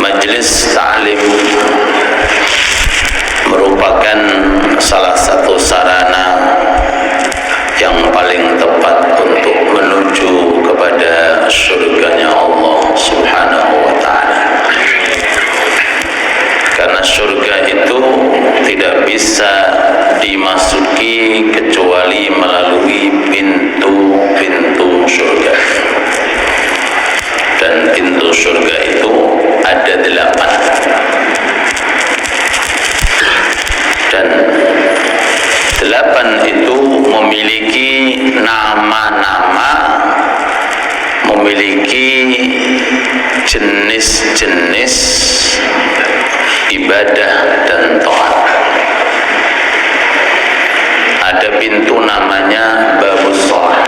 Majelis Ta'lim merupakan salah satu sarana yang paling tepat untuk menuju kepada surganya Allah Subhanahu wa ta'ala. Karena surga itu tidak bisa dimasuki kecuali melalui pintu-pintu surga. Dan pintu surga itu ada 8. Dan 8 itu memiliki nama-nama, memiliki jenis-jenis ibadah dan taat. Ada pintu namanya Babus Shalah,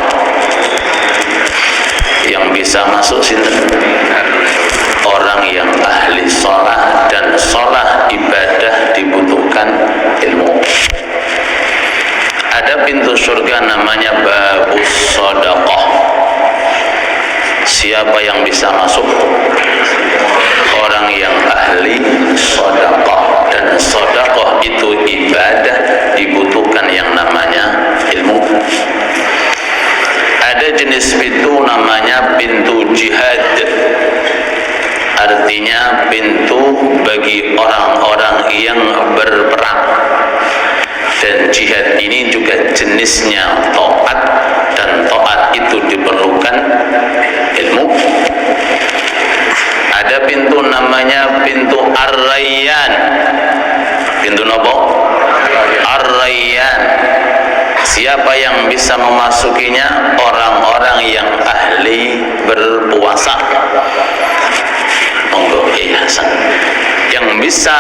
yang bisa masuk sini orang yang ahli shalah, dan shalah ibadah dibutuhkan ilmu. Ada pintu surga namanya Babus Shadaqah. Siapa yang bisa masuk? Orang yang ahli shadaqah, dan shadaqah itu ibadah, dibutuhkan yang namanya ilmu. Ada jenis pintu namanya pintu jihad, artinya pintu bagi orang-orang yang berperang. Dan jihad ini juga jenisnya taat, dan taat itu diperlukan ilmu. Ada pintu namanya pintu Ar-Rayyan. Pintu apa? Ar-Rayyan. Siapa yang bisa memasukinya? Orang-orang yang ahli berpuasa. Monggo Hasan. Yang bisa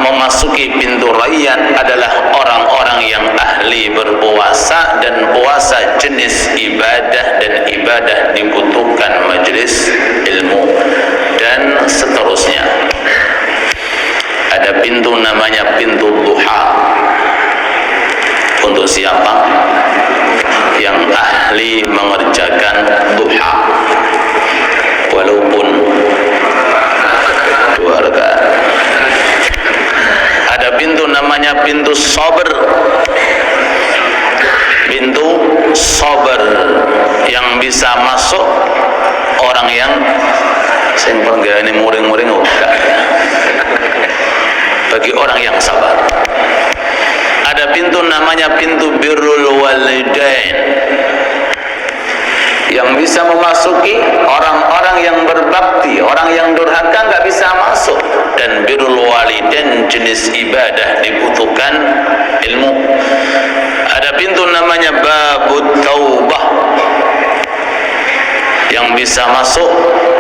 memasuki pintu Rayyan adalah orang-orang yang ahli berpuasa, dan puasa jenis ibadah, dan ibadah dibutuhkan majelis ilmu, dan seterusnya. Ada pintu namanya pintu duha. Untuk siapa? Yang ahli mengerjakan duha, walaupun 2 rakaat. Ada pintu namanya pintu sabar. Pintu sabar yang bisa masuk orang yang sing penggane muring-muring enggak. Bagi orang yang sabar. Ada pintu namanya pintu birrul walidain, yang bisa memasuki orang-orang yang berbakti. Orang yang durhaka nggak bisa masuk. Dan birrul walidain jenis ibadah, dibutuhkan ilmu. Ada pintu namanya babut taubah, yang bisa masuk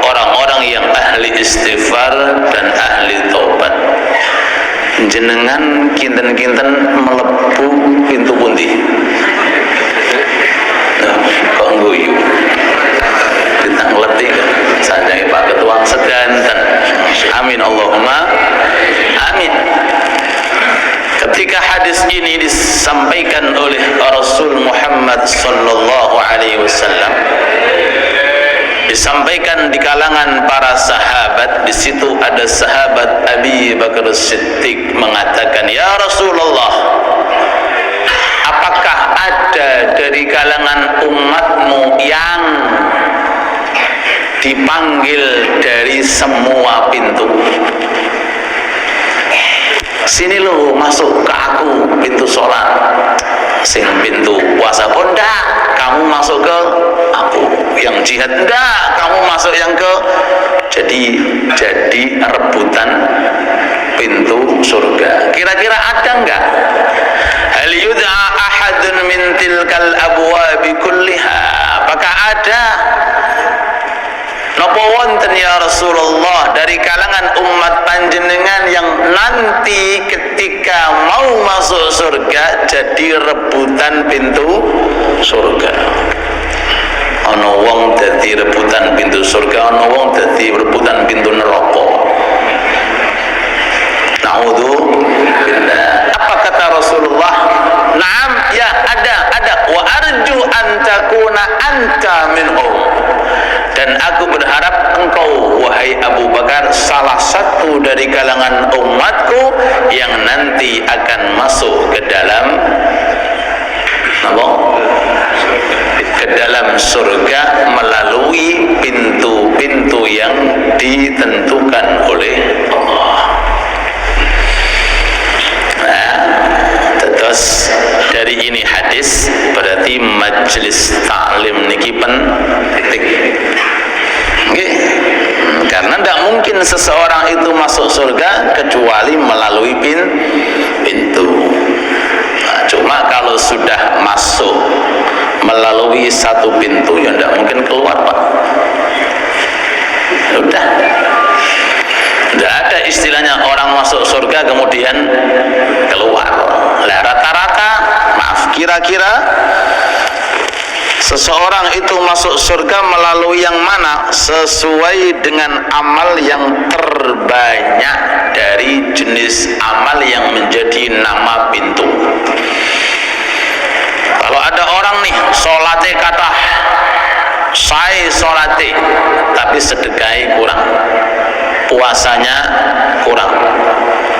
orang-orang yang ahli istighfar dan ahli taubat. Jenengan kinten-kinten melebu pintu pundi? Nah, kok ngguyu? Kita ngeleti kan? Sanjang Pak Ketua sedanten. Amin Allahumma amin. Ketika hadis ini disampaikan oleh Rasul Muhammad sallallahu alaihi wasallam, disampaikan di kalangan para sahabat, di situ ada sahabat Abi Bakar Siddiq mengatakan, "Ya Rasulullah, apakah ada dari kalangan umatmu yang dipanggil dari semua pintu? Sini lo masuk ke aku pintu sholat, sing pintu puasa pun enggak, kamu masuk ke aku. Yang jihad enggak, kamu masuk yang ke." Jadi rebutan pintu surga. Kira-kira ada enggak? Hal yud'a ahadun min tilkal abwabi kulliha? Apakah ada napa wonten ya Rasulullah dari kalangan umat panjenengan yang nanti ketika mau masuk surga jadi rebutan pintu surga? Ana wong dadi rebutan pintu surga, ana wong dadi rebutan pintu neraka. Naudzubillah. Apa kata Rasulullah? Naam, ya ada. Wa arju an takuna anta minhum. Dan aku berharap engkau wahai Abu Bakar salah satu kalangan umatku yang nanti akan masuk ke dalam apa? Ke dalam surga melalui pintu-pintu yang ditentukan oleh Allah. Nah, terus dari ini hadis berarti majelis taklim niki penting. Nggih. Karena tidak mungkin seseorang itu masuk surga kecuali melalui pintu. Nah, cuma kalau sudah masuk melalui satu pintu ya tidak mungkin keluar, Pak. Sudah. Tidak ada istilahnya orang masuk surga kemudian keluar. Lah rata-rata, maaf, kira-kira seseorang itu masuk surga melalui yang mana? Sesuai dengan amal yang terbanyak dari jenis amal yang menjadi nama pintu. Kalau ada orang nih sholatnya kata saya sholati tapi sedekahnya kurang, puasanya kurang,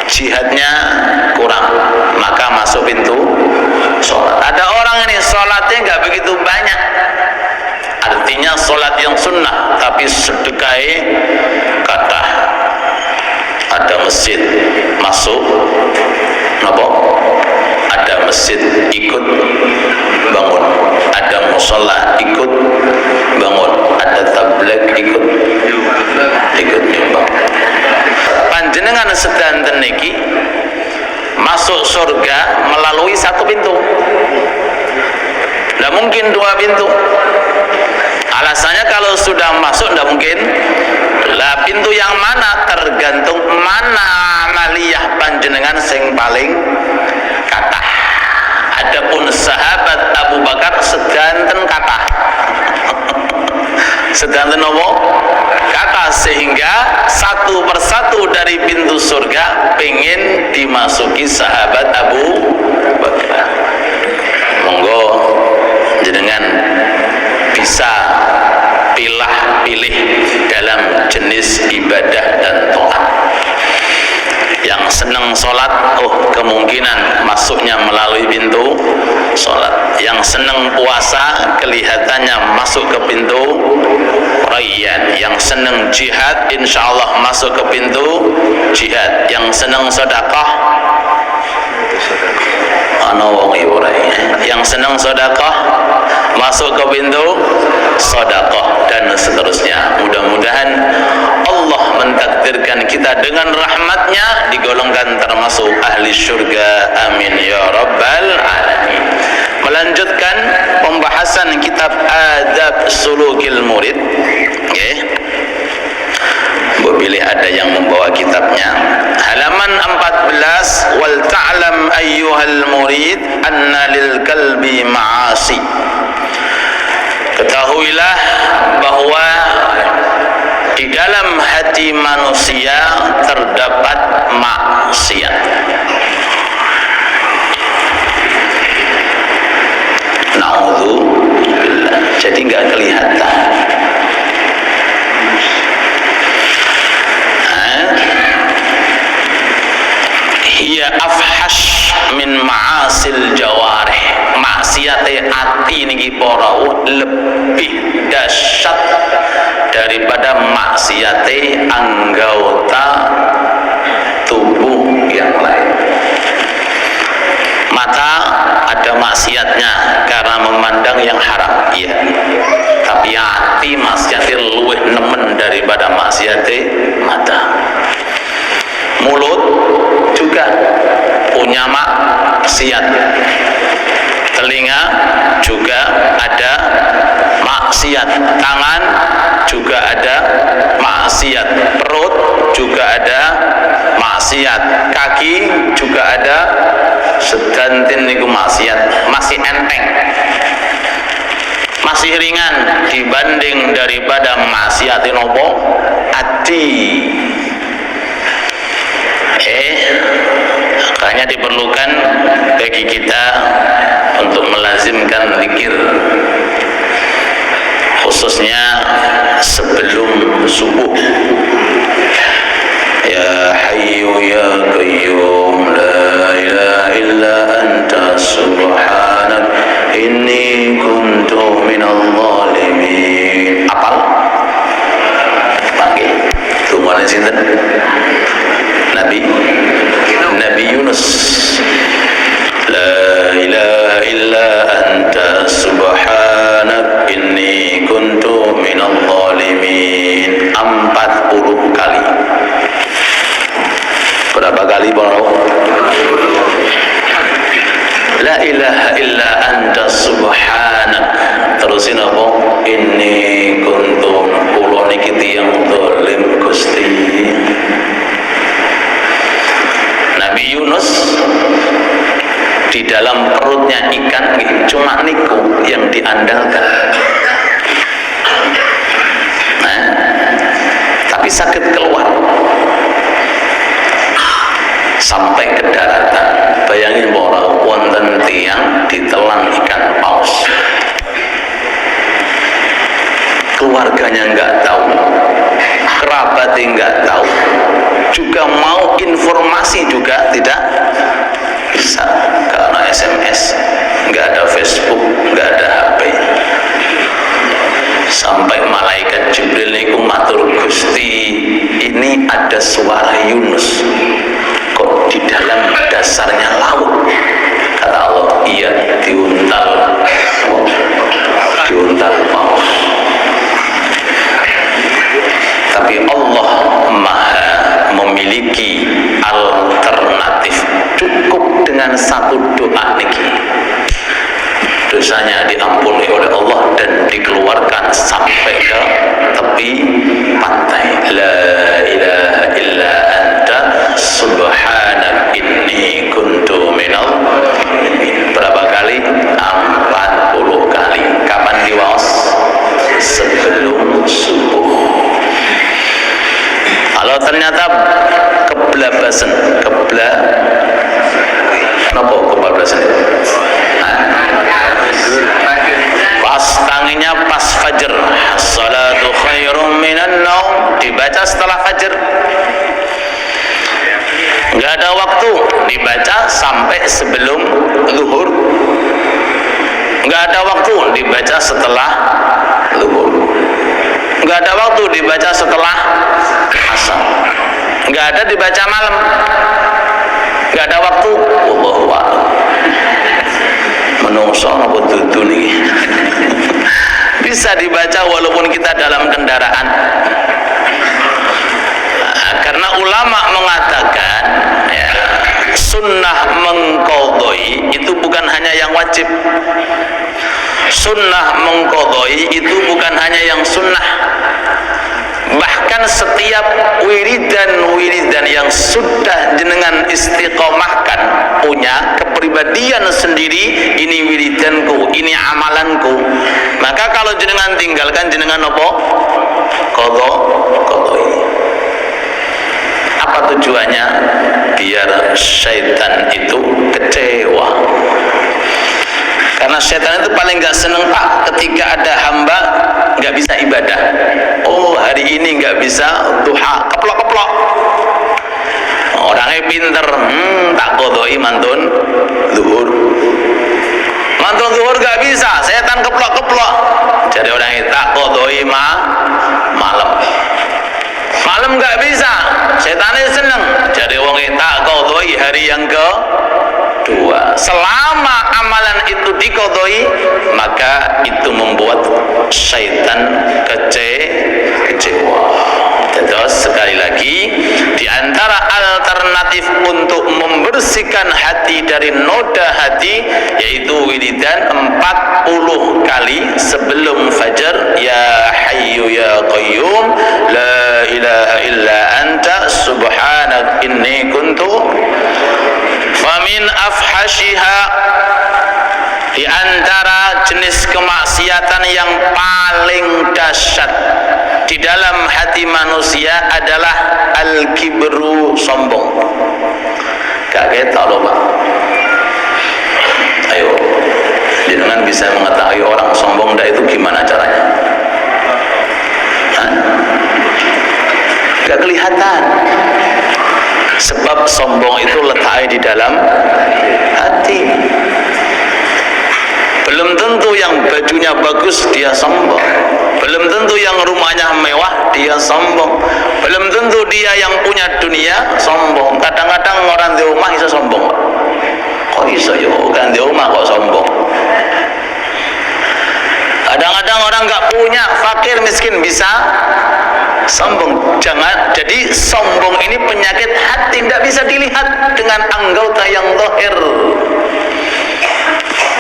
jihadnya kurang, maka masuk pintu sholat. Ada orang ini sholatnya nggak begitu banyak, artinya sholat yang sunnah tapi sedekahnya kata. Ada masjid masuk apa? Ada masjid ikut bangun, ada mushola ikut bangun, ada tabligh ikut nyumbang. Panjenengan sedanten niki masuk surga melalui satu pintu, tidak mungkin dua pintu. Alasannya kalau sudah masuk tidak mungkin. Lah pintu yang mana? Tergantung mana amaliyah panjenengan sing paling kathah. Adapun sahabat Abu Bakar sedanten kathah. Sedanten apa? Kathah, sehingga satu persatu dari pintu surga pengen dimasuki sahabat Abu Bakar. Monggo jenengan bisa pilih dalam jenis ibadah dan taat. Yang senang sholat, oh kemungkinan masuknya melalui pintu sholat. Yang senang puasa, kelihatannya masuk ke pintu Rayyan. Yang senang jihad, insya Allah masuk ke pintu jihad. Yang senang sedekah, yang senang sedekah masuk ke pintu sedekah dan seterusnya. Mudah-mudahan Allah mentakdirkan kita dengan rahmatnya digolongkan termasuk ahli syurga, amin ya rabbal alamin. Melanjutkan pembahasan kitab Adab Sulukil Murid. Okay. Bila ada yang membawa kitabnya, halaman 14, wal ta'lam ayyuhal murid anna lil qalbi ma'asi. Ketahuilah bahwa di dalam hati manusia terdapat maksiat. Naudzubillah. Jadi enggak kelihatan. Hiya afhash min ma'asil jawarih. Maksiate ati niki para lebih dahsyat daripada maksiate anggota tubuh yang lain. Mata ada maksiatnya karena memandang yang haram, iya. Tapi hati maksiate luwih nemen daripada maksiate mata. Mulut juga punya maksiat. Telinga juga ada maksiat. Tangan juga ada maksiat. Perut juga ada maksiat. Kaki juga ada. Sedanten niku maksiat masih enteng, masih ringan dibanding daripada maksiat nopo ati. Makanya diperlukan bagi kita untuk melazimkan zikir, khususnya sebelum subuh. Ya Hayyu Ya Qayyum La ilaha illa anta subhanak inni kuntu minal zalimin. Apal? Panggil tungguan sinten? Nabi Yunus. La ilaha illa anta subhanak inni kuntu minal zalimin. 40 kali. Berapa kali para? La ilaha illa anta subhanak. Terusin apa? Inni kuntu kula niki tiyang zalim Gusti. Nabi Yunus di dalam perutnya ikan cuma niku yang diandalkan. Nah, tapi sakit keluar sampai ke daratan. Bayangin bahwa wonten tiang ditelan ikan paus, keluarganya nggak tahu, kerabatnya nggak tahu, juga mau informasi juga tidak bisa karena SMS, nggak ada Facebook, nggak ada HP. Sampai malaikat Jibril niku matur, Gusti, ini ada suara Yunus kok di dalam dasarnya laut. Kata Allah, iya, diuntal paus. Tapi Allah Maha memiliki alternatif. Cukup dengan satu doa niki, dosanya diampuni oleh Allah dan dikeluarkan sampai ke tepi pantai. La ilaha illa anta subhanak inni kuntu minal. Berapa kali? 40 kali. Kapan diwaos? Sebelum subuh. Kalau ternyata keblabasan, kenapa keblabasan? Pas tanginya pas fajar, salatu khairum minan naum, dibaca setelah fajar. Nggak ada waktu, dibaca sampai sebelum zuhur. Nggak ada waktu, dibaca setelah zuhur. Nggak ada waktu, dibaca setelah asar. Nggak ada dibaca malam. Nggak ada waktu. Wallahu a'lam. Menungso apa dudu nih. Bisa dibaca walaupun kita dalam kendaraan. Nah, karena ulama mengatakan ya, sunnah mengqadai itu bukan hanya yang wajib. Sunnah mengqadai itu bukan hanya yang sunnah. Bahkan setiap wiridan yang sudah jenengan istiqomahkan, punya kepribadian sendiri, ini wiridanku, ini amalanku, maka kalau jenengan tinggalkan, jenengan apa? Qadai. Apa tujuannya? Biar syaitan itu kecewa. Karena setan itu paling gak seneng, Pak, ketika ada hamba gak bisa ibadah. Oh, hari ini gak bisa duha, keplok-keplok. Orangnya pinter, tak qadai mantun zuhur. Mantun zuhur gak bisa, setan keplok-keplok. Jadi orangnya tak qadai malam. Malam gak bisa, setannya seneng. Jadi orangnya tak qadai hari yang kedua. Selama amalan itu diqadai, maka itu membuat syaitan kecewa. Terus sekali lagi, di antara alternatif untuk membersihkan hati dari noda hati, yaitu wiridan 40 kali sebelum fajar. Ya Hayyu Ya Qayyum La ilaha illa anta subhanak inni kuntu. Famin afhashiha, di antara jenis kemaksiatan yang paling dahsyat di dalam hati manusia adalah al-kibru, sombong. Gak ketok loh, Pak. Ayo, jenengan bisa mengetahui orang sombong dah itu gimana caranya? Hah? Gak kelihatan. sebab sombong itu letaknya di dalam hati. Belum tentu yang bajunya bagus dia sombong, belum tentu yang rumahnya mewah dia sombong, belum tentu dia yang punya dunia sombong. Kadang-kadang orang di rumah bisa sombong. Kok bisa ya kan di rumah kok sombong? Kadang-kadang orang nggak punya, fakir miskin bisa sombong. Jangan, jadi sombong ini penyakit hati, tidak bisa dilihat dengan anggota yang zahir.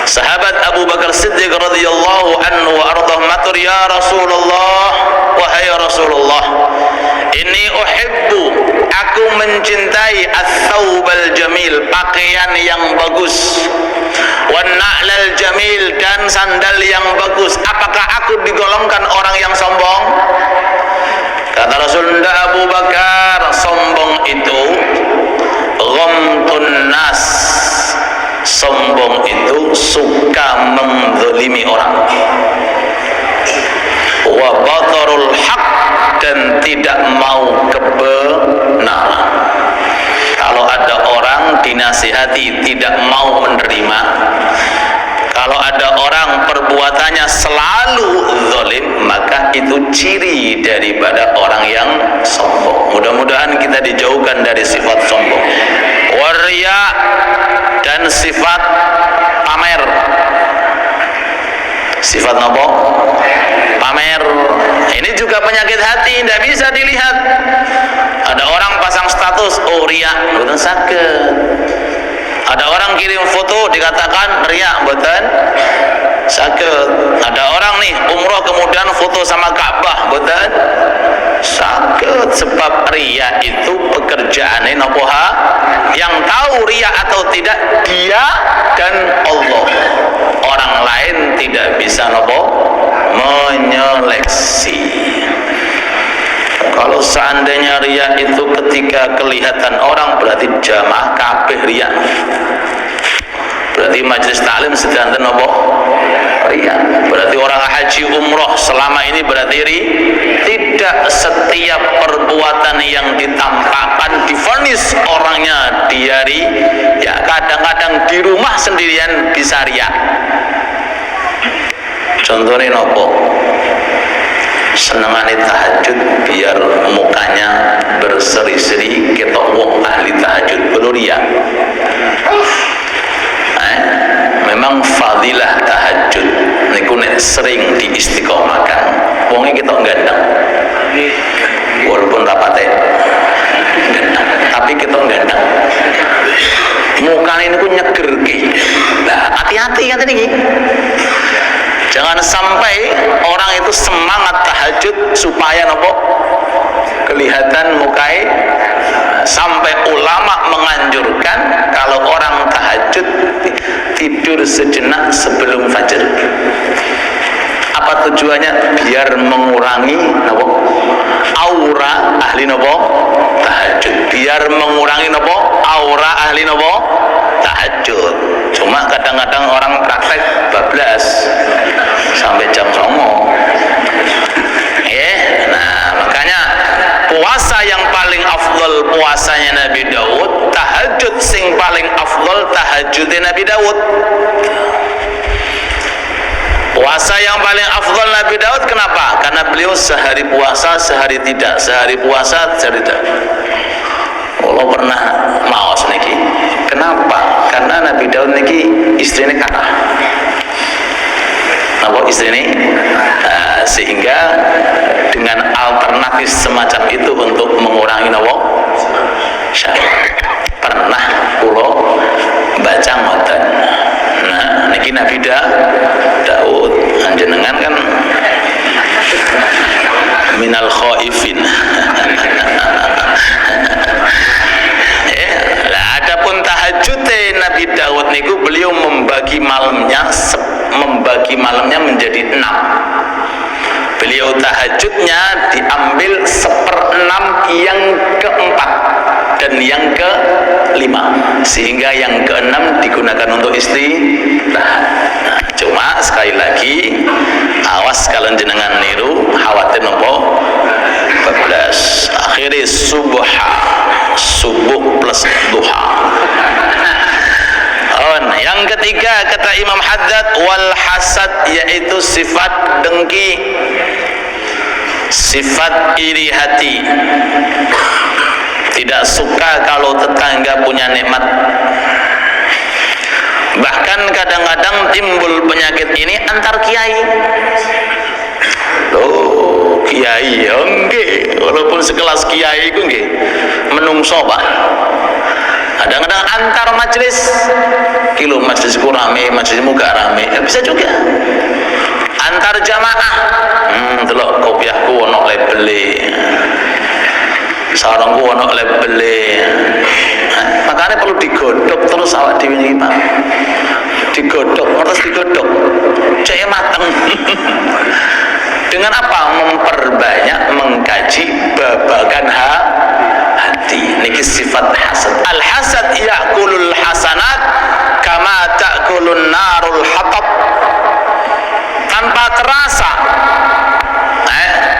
Sahabat Abu Bakar Siddiq radhiyallahu anhu wa ardhah matur, ya Rasulullah, wahai Rasulullah, inni uhibbu, aku mencintai ats-tsaubal jamil, pakaian yang bagus, wan na'lal jamil, dan sandal yang bagus. Apakah aku digolongkan orang yang sombong? Kata Rasul, Abu Bakar, sombong itu ghamtun nas, sombong itu suka menzalimi orang, wa batarul haq, dan tidak mau kebenaran. Kalau ada orang dinasihati tidak mau menerima, kalau ada orang perbuatannya selalu zalim, maka itu ciri daripada orang yang sombong. Mudah-mudahan kita dijauhkan dari sifat sombong, waria, dan sifat pamer. Sifat apa? Pamer. Ini juga penyakit hati, tidak bisa dilihat. Ada orang pasang status, oh riak, bukan sakit. Ada orang kirim foto dikatakan riak, bukan sakit. Ada orang nih umroh kemudian foto sama Ka'bah, bukan sakit. Sebab riak itu pekerjaannya nopoha. Yang tahu riak atau tidak dia dan Allah. Orang lain tidak bisa nopo menyeleksi. Kalau seandainya riya itu ketika kelihatan orang, berarti jamaah kabeh riya, berarti majelis taklim sedanten apa? Riya. Berarti orang haji umroh selama ini berarti tidak setiap perbuatan yang ditampakkan divonis orangnya dia ya, kadang-kadang di rumah sendirian bisa riya. Contohnya nopo? Senengane tahajud biar mukanya berseri-seri ketok wong ahli tahajud beruria. Memang fadilah tahajud niku nek sering diistiqomahkan wonge ketok gandeng, walaupun rapate gandeng, tapi ketok gandeng, mukanya niku nyegerke. Nah, hati-hati kan ini. Jangan sampai orang itu semangat tahajud supaya nopo kelihatan mukai. Sampai ulama menganjurkan kalau orang tahajud tidur sejenak sebelum fajar. Apa tujuannya? Biar mengurangi nopo aura ahli nopo tahajud. Biar mengurangi nopo aura ahli nopo tahajud. Cuma kadang-kadang orang praktek bablas sampai jam 09. Nah, makanya puasa yang paling afdal puasanya Nabi Daud, tahajud sing paling afdal tahajudnya Nabi Daud. Puasa yang paling afdal Nabi Daud kenapa? Karena beliau sehari puasa, sehari tidak, sehari puasa, sehari tidak. Allah pernah maos niki. Kenapa? Karena Nabi Daud niki istrinya kathah. Napa istrinya? Sehingga dengan alternatif semacam itu untuk mengurangi napa? Syahwat. Pernah kula baca ngoten. Nah, niki Nabi Daud panjenengan kan minal khaifin. Adapun tahajud Nabi Daud niku beliau membagi malamnya menjadi 6. Beliau tahajudnya diambil 1/6 yang keempat dan yang ke-5, sehingga yang ke-6 digunakan untuk istirahat. Nah, cuma sekali lagi awas kalian jenengan niru khawatir nopo 14 akhirnya subuh plus ketiga kata Imam Haddad, wal hasad, yaitu sifat dengki, sifat iri hati, tidak suka kalau tetangga punya nikmat. Bahkan kadang-kadang timbul penyakit ini antar kiai. Loh, kiai ya nggih, walaupun sekelas kiai ku nggih menungso Pak. Kadang-kadang antar majelis, kilo majelisku rame, majelismu gak rame, ya bisa juga. Antar jamaah, delok kopiahku ono labele, sarungku ono labele. Makanya perlu digodok terus awak dhewe iki Pak. Digodok, terus digodok, cek mateng. Dengan apa? Memperbanyak mengkaji babagan hati. Niki sifat hasad. Al hasad ya'kulul hasanat kama ta'kulun narul hatab. Tanpa terasa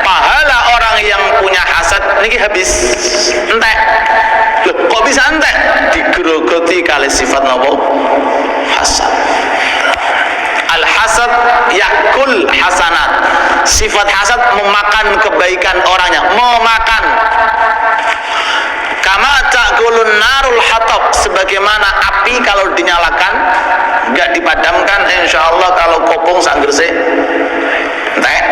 pahala orang yang punya hasad niki habis entek. Loh, kok bisa entek? Digerogoti kali sifat nopo? Hasad. Al hasad yakul hasanat. Sifat hasad memakan kebaikan orangnya, memakan. Kama ta'kulun narul hatab, sebagaimana api kalau dinyalakan enggak dipadamkan, insyaallah kalau kopong sak gresik entek.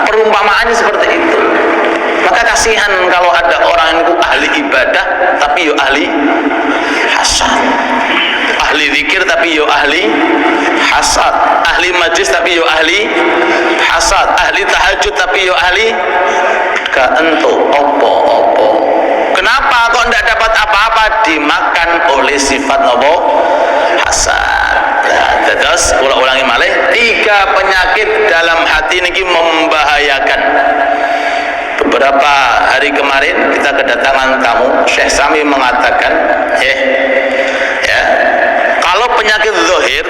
Perumpamaannya seperti itu. Maka kasihan kalau ada orang itu ahli ibadah tapi yo ahli hasad, ahli zikir tapi yo ahli hasad, ahli majlis tapi yo ahli hasad, ahli tahajud tapi yo ahli kaentuk opo-opo. Kenapa kok tidak dapat apa-apa? Dimakan oleh sifat nopo? Hasad. Nah, terus ulangi malih, 3 penyakit dalam hati niki membahayakan. Beberapa hari kemarin kita kedatangan tamu, Syekh Sami mengatakan, ya, kalau penyakit zahir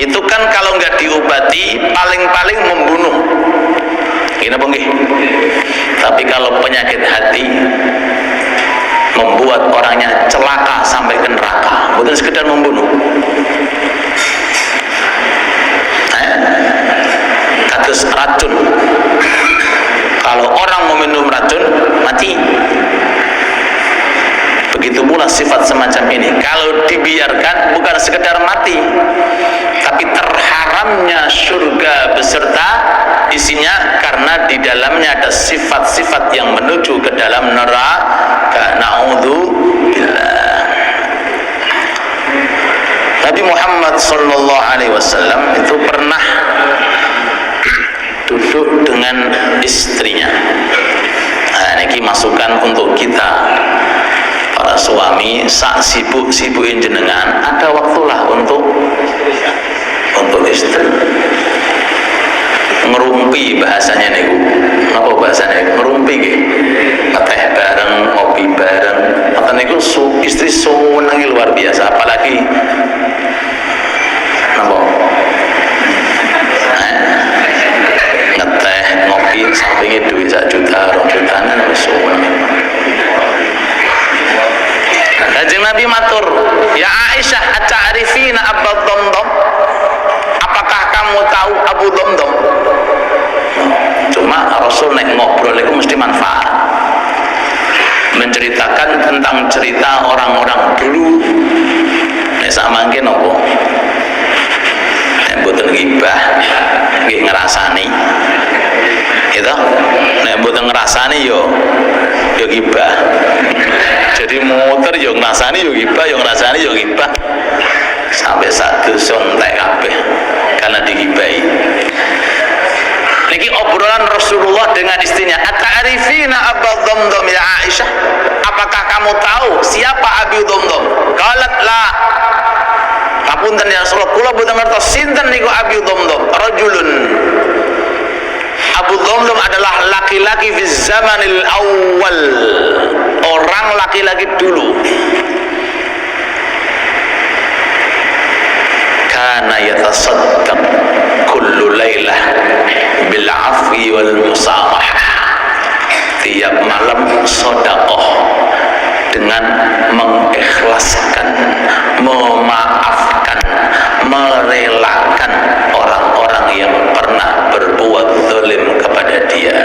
itu kan kalau nggak diobati paling-paling membunuh. Ini apa nggih? Tapi kalau penyakit hati membuat orangnya celaka sampai ke neraka, bukan sekedar membunuh. Kados racun. Kalau orang meminum racun mati. Begitu pula sifat semacam ini. Kalau dibiarkan bukan sekedar mati, tapi terharamnya surga beserta isinya, karena di dalamnya ada sifat-sifat yang menuju ke dalam neraka. Na'udzubillah. Nabi Muhammad sallallahu alaihi wasallam itu pernah duduk dengan istrinya. Nah, ini masukan untuk kita para suami, sak sibuk-sibukin jenengan, ada waktulah untuk istri. Ngerumpi bahasanya niku. Apa bahasanya? Ngerumpi nggih. Ngeteh bareng, ngopi bareng. Maka niku istri senengi luar biasa, apalagi napa? Ngeteh, ngopi, sampingnya duit 1 juta, 2 jutaan wis suwen. Kanjeng Nabi matur, "Ya Aisyah, ata'rifina Abu Dhamdham?" Apakah kamu tahu Abu Dhamdham? Cuma Rasul nek ngobrol itu mesti manfaat. Menceritakan tentang cerita orang-orang dulu. Nek samangke napa? Nek mboten ghibah, nggih ngrasani. Gitu. Nek mboten ngrasani yo ghibah. Jadi muter yo ngrasani yo ghibah, yo ngrasani yo ghibah. Sampai sak dosa entek kabeh karena digibahi. Niki obrolan Rasulullah dengan istrinya. Ata'rifina Abu Dhamdham ya Aisyah? Apakah kamu tahu siapa Abu Dhamdham? Qalat la. Apunten ya Rasulullah, kula boten ngertos sinten niku Abu Dhamdham. Rajulun. Abu Dhamdham adalah laki-laki fi zamanil awal. Orang laki-laki dulu. Kana yatasaddaq kullu lailah bil afwi wal musamahah. Tiap malam sedekah dengan mengikhlaskan, memaafkan, merelakan orang-orang yang pernah berbuat zalim kepada dia.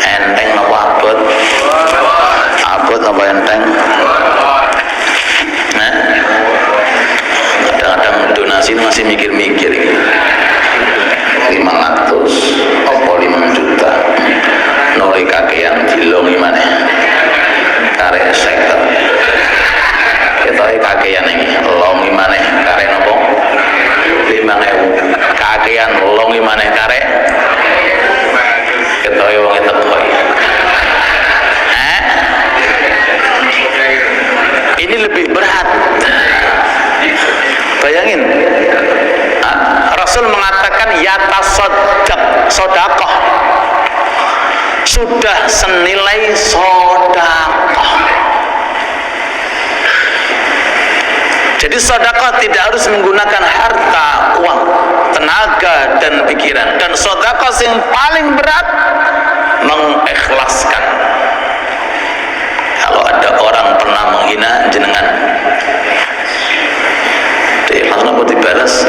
Enteng apa abot? Abot apa enteng? Nah, kadang-kadang donasi masih mikir-mikir 500 apa 5 juta nolih kakean dilongi mana karek sektor kita kakean ini longi mana karek nopo 5.000 kakean longi mana karek kita wong itu koi ini lebih berat. Bayangin, Rasul mengatakan yatasaddaq, sedekah sudah senilai sedekah. Jadi sedekah tidak harus menggunakan harta, uang, tenaga dan pikiran. Dan sedekah yang paling berat mengikhlaskan. Kalau ada orang pernah menghina jenengan, diikhlaskan apa dibalas?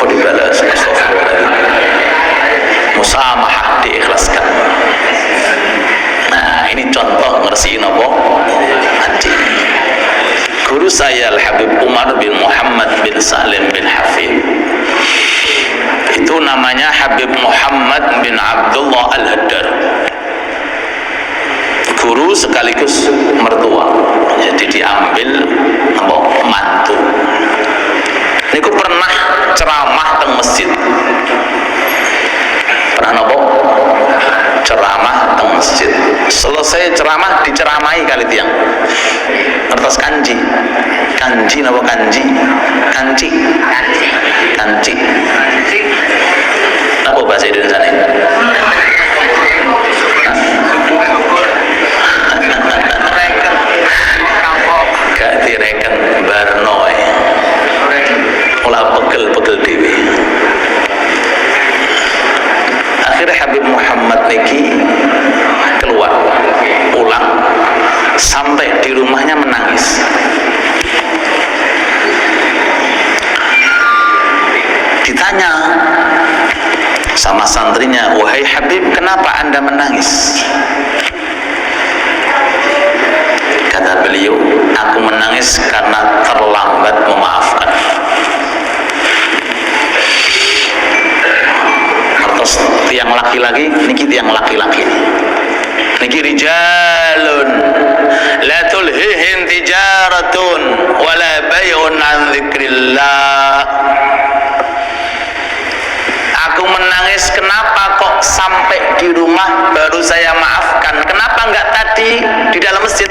Oh dibalas, musamahah, diikhlaskan. Nah ini contoh ngersiin apa? Hati. Guru saya Al-Habib Umar bin Muhammad bin Salim bin Hafid, itu namanya Habib Muhammad bin Abdullah Al-Haddad, guru sekaligus mertua, jadi diambil apa mantu. Niku pernah ceramah teng masjid, pernah nopo ceramah teng masjid. Selesai ceramah diceramai kali tiang. Ngertos kanji, kanji nopo kanji, kanci, kanci. Apa bahasa Indonesia ini? Gak direken barnoy ulah pegel-pegel dewi. Akhirnya Habib Muhammad niki keluar pulang, sampai di rumahnya menangis. Ditanya sama santrinya, wahai Habib, kenapa anda menangis? Kata beliau, aku menangis karena terlambat memaafkan. Terus tiang laki-laki, niki tiang laki-laki, niki rijalun la tulhihim tijaratun wala bay'un an dzikrillah. Aku menangis kenapa kok sampai di rumah baru saya maafkan, kenapa enggak tadi di dalam masjid?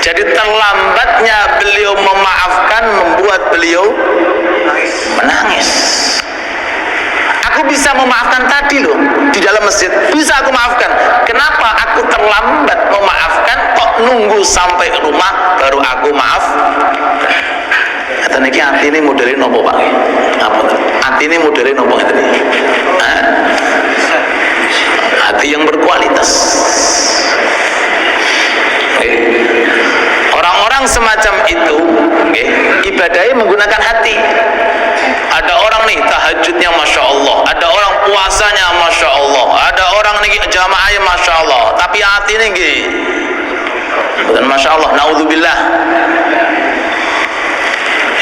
Jadi terlambatnya beliau memaafkan membuat beliau menangis. Aku bisa memaafkan tadi loh di dalam masjid, bisa aku maafkan. Kenapa aku terlambat memaafkan, kok nunggu sampai rumah baru aku maaf? Kata niki hati ini modelin nopo Pak? Apa? Hati ini modelin nopo ini? Hati yang berkualitas. Orang-orang semacam itu ibadahnya menggunakan hati. Ada orang nih tahajudnya Masya Allah, ada orang puasanya Masya Allah, ada orang nih jamaahnya Masya Allah, tapi hati ini bukan Masya Allah, naudzubillah.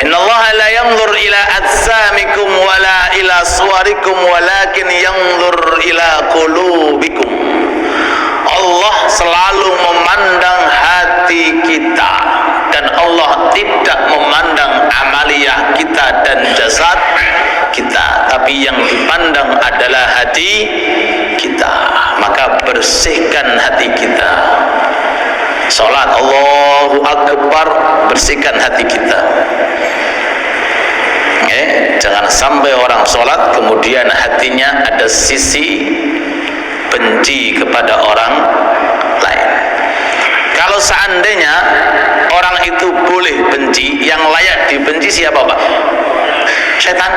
Innallaha la yanzur ila ajsamikum wala ila suwarikum walakin yanzur ila qulubikum. Allah selalu memandang hati kita, dan Allah tidak memandang amaliyah kita dan jasad kita, tapi yang dipandang adalah hati kita. Maka bersihkan hati kita. Salat Allahu Akbar, bersihkan hati kita. Jangan sampai orang sholat kemudian hatinya ada sisi benci kepada orang lain. Kalau seandainya orang itu boleh benci, yang layak dibenci siapa Pak? Setan,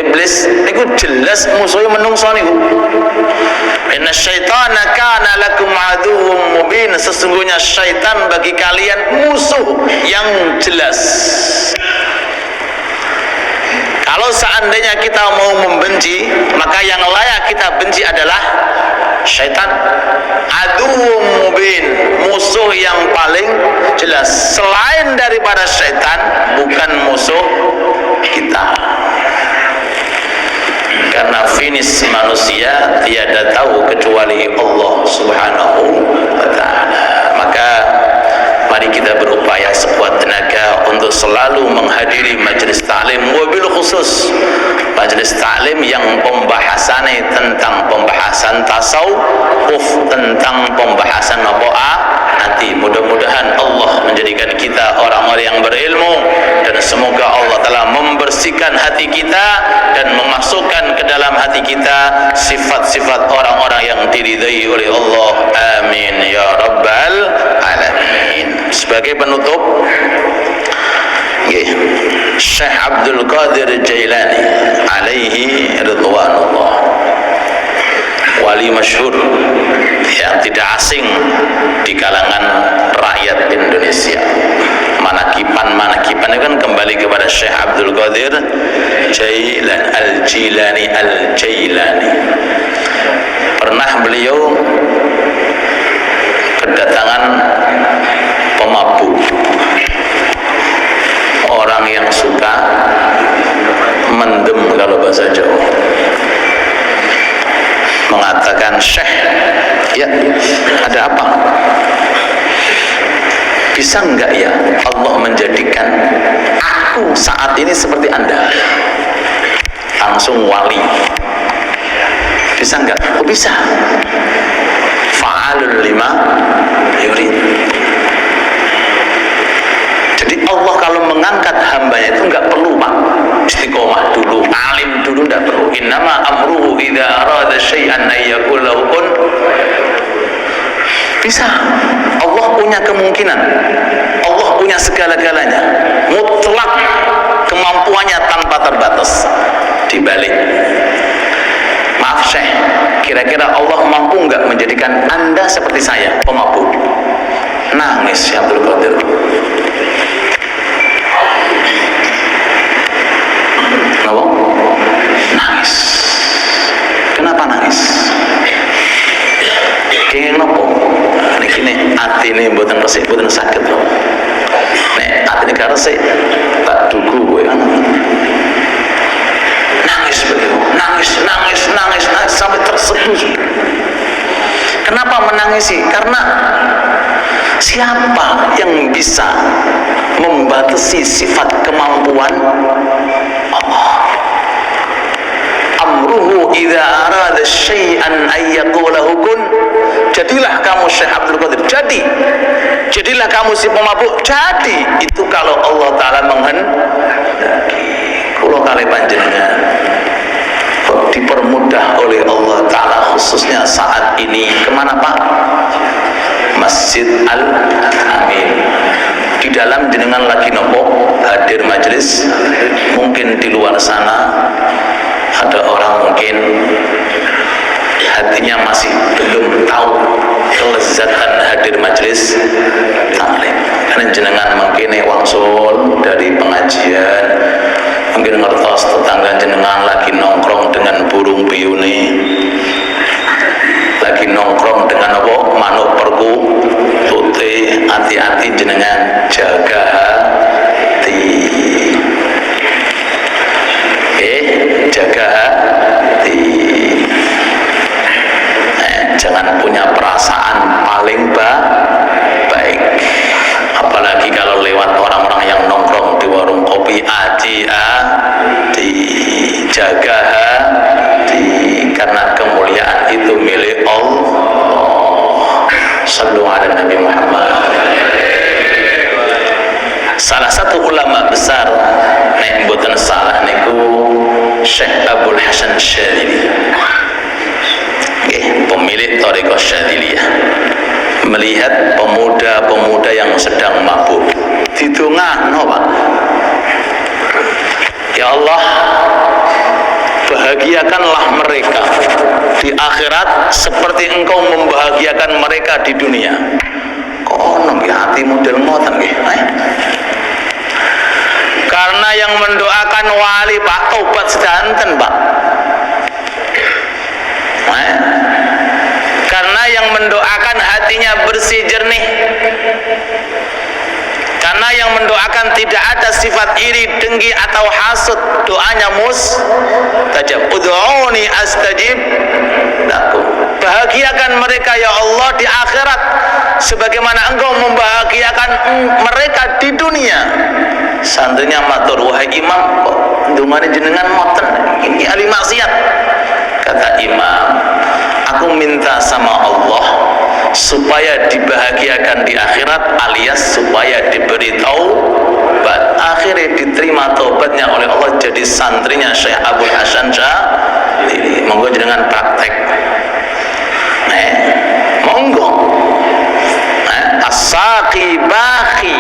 iblis. Itu jelas musuhnya menungso niku. Inna syaitana kana lakum aduwwum mubin. Sesungguhnya syaitan bagi kalian musuh yang jelas. Kalau seandainya kita mau membenci, maka yang layak kita benci adalah syaitan. Aduwwum mubin, musuh yang paling jelas. Selain daripada syaitan, bukan musuh kita. Karena finish manusia tiada tahu kecuali Allah Subhanahu wa ta'ala. Maka mari kita berupaya sekuat tenaga untuk selalu menghadiri majelis ta'lim, wabil khusus majelis ta'lim yang pembahasannya tentang pembahasan tasawuf, tentang pembahasan nanti. Mudah-mudahan Allah menjadikan kita orang-orang yang berilmu, dan semoga Allah telah membersihkan hati kita dan memasukkan ke dalam hati kita sifat-sifat orang-orang yang diridai oleh Allah. Amin ya rabbal alamin. Sebagai penutup, Syekh Abdul Qadir Jailani alaihi ridwanullah, wali masyhur yang tidak asing di kalangan rakyat Indonesia. Manakiban kan kembali kepada Syekh Abdul Qadir Al-Jilani. Pernah beliau kedatangan pemabuk, orang yang suka mendem kalau bahasa Jawa. Mengatakan, Syekh, ya ada apa? Bisa enggak ya Allah menjadikan aku saat ini seperti Anda? Langsung wali. Bisa enggak? Oh bisa. Fa'alul lima yurid. Jadi Allah kalau mengangkat hambanya itu enggak perlu Pak istiqomah dulu, alim dulu, enggak perlu. Innama amruhu idza arada syai'an ayyaqul lahu kun. Bisa. Allah punya kemungkinan, Allah punya segala-galanya, mutlak kemampuannya tanpa terbatas. Dibalik, maaf Syekh, kira-kira Allah mampu nggak menjadikan Anda seperti saya, pemabuk? Nangis Syekh Abdul Qadir. Kenapa? Nangis. Kenapa nangis? Kenging nopo? Ini hati ini buatan resik, buatan sakit loh. Nek hati ini gak resik, tak dugu gue kan. Nangis beliau, nangis sampai terseduh. Kenapa menangisi? Karena siapa yang bisa membatasi sifat kemampuan Allah? Amruhu idza arada syai'an ayyaqulu kun. Jadilah kamu Syekh Abdul Qadir, jadilah kamu si pemabuk, jadi. Itu kalau Allah Ta'ala menghendaki. Kalau kali panjenengan dipermudah oleh Allah Ta'ala, khususnya saat ini kemana Pak? Masjid Al-Amin. Di dalam jenengan lagi nopo hadir majelis, mungkin di luar sana ada orang mungkin hatinya masih belum tahu kelezatan hadir majelis taklim. Karena jenengan mungkin wangsul dari pengajian, mungkin ngertos tetangga jenengan lagi nongkrong dengan burung piyune, lagi nongkrong dengan apa? Manuk perku putih. Hati-hati jenengan, jaga hati. Jaga hati. Jangan punya perasaan paling baik, apalagi kalau lewat orang-orang yang nongkrong di warung kopi. Hati-hati, jaga hati, karena kemuliaan itu milik Allah. Sallu ala Nabi Muhammad. Salah satu ulama besar, nek mboten salah niku Syekh Abdul Hasan Syadzili, pemilik Thariqah Syadziliyah, melihat pemuda-pemuda yang sedang mabuk, didongakno Pak, ya Allah, bahagiakanlah mereka di akhirat seperti engkau membahagiakan mereka di dunia. Kono nggih hati model ngoten nggih. Karena yang mendoakan wali Pak tobat sedanten Pak. Karena yang mendoakan hatinya bersih jernih. Karena yang mendoakan tidak ada sifat iri, dengki atau hasud, doanya mustajab. Ud'uni astajib lakum. Bahagiakan mereka ya Allah di akhirat sebagaimana engkau membahagiakan mereka di dunia. Santrinya matur, wahai imam, kok ndungane jenengan ngoten, ini ahli maksiat. Kata imam, aku minta sama Allah supaya dibahagiakan di akhirat alias supaya diberi taubat. Akhirnya diterima taubatnya oleh Allah, jadi santrinya Syekh Abdul Hasan Syadzili. Monggo jenengan praktek. Monggo. As-saqi bakhi,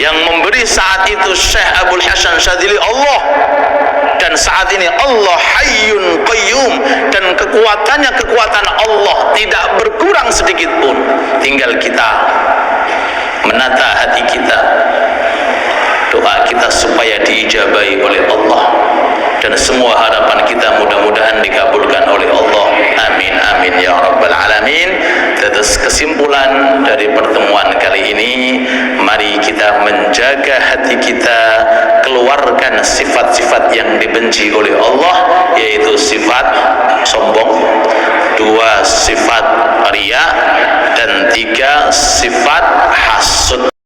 yang memberi saat itu Syekh Abdul Hasan Syadzili Allah, dan saat ini Allah Hayyun Qayyum, dan kekuatannya kekuatan Allah tidak berkurang sedikit pun. Tinggal kita menata hati kita, doa kita supaya diijabahi oleh Allah, dan semua harapan kita mudah-mudahan dikabulkan oleh Allah. Amin amin ya rabbal alamin. Atas kesimpulan dari pertemuan kali ini, mari kita menjaga hati kita, keluarkan sifat-sifat yang dibenci oleh Allah, yaitu sifat sombong, 2 sifat riya, dan 3 sifat hasud.